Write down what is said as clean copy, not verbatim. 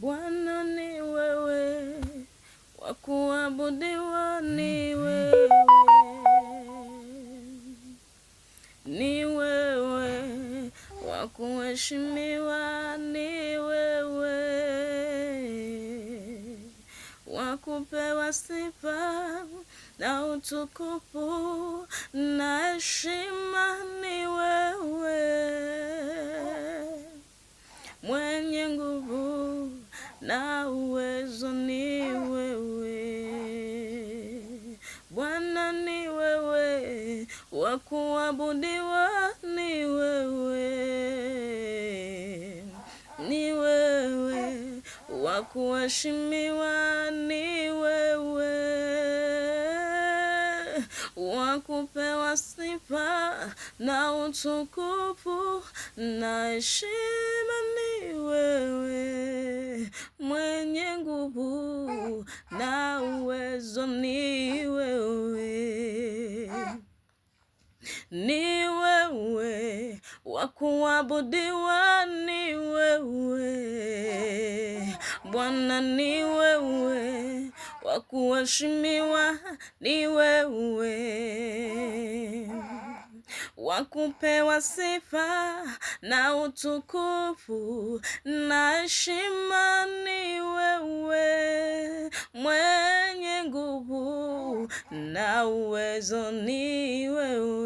Bwana ni wewe, wa kuabudiwa ni wewe. Ni wewe, wa kuheshimiwa ni wewe. Wa kupewa sifa na utukufu na heshima ni wewe. Mwenye nguvu na uwezo ni wewe. Bwana ni wewe, wa kuabudiwa ni wewe. Ni wewe, wa kuheshimiwa ni wewe. Wa kupewa sifa na utukufu na heshima ni wewe. Mwenye nguvu na uwezo ni wewe. Ni wewe, wa kuabudiwa ni wewe. Bwana ni wewe, wa kuheshimiwa ni wewe. Wa kupewa sifa na utukufu na heshima ni wewe. Mwenye nguvu na uwezo ni wewe.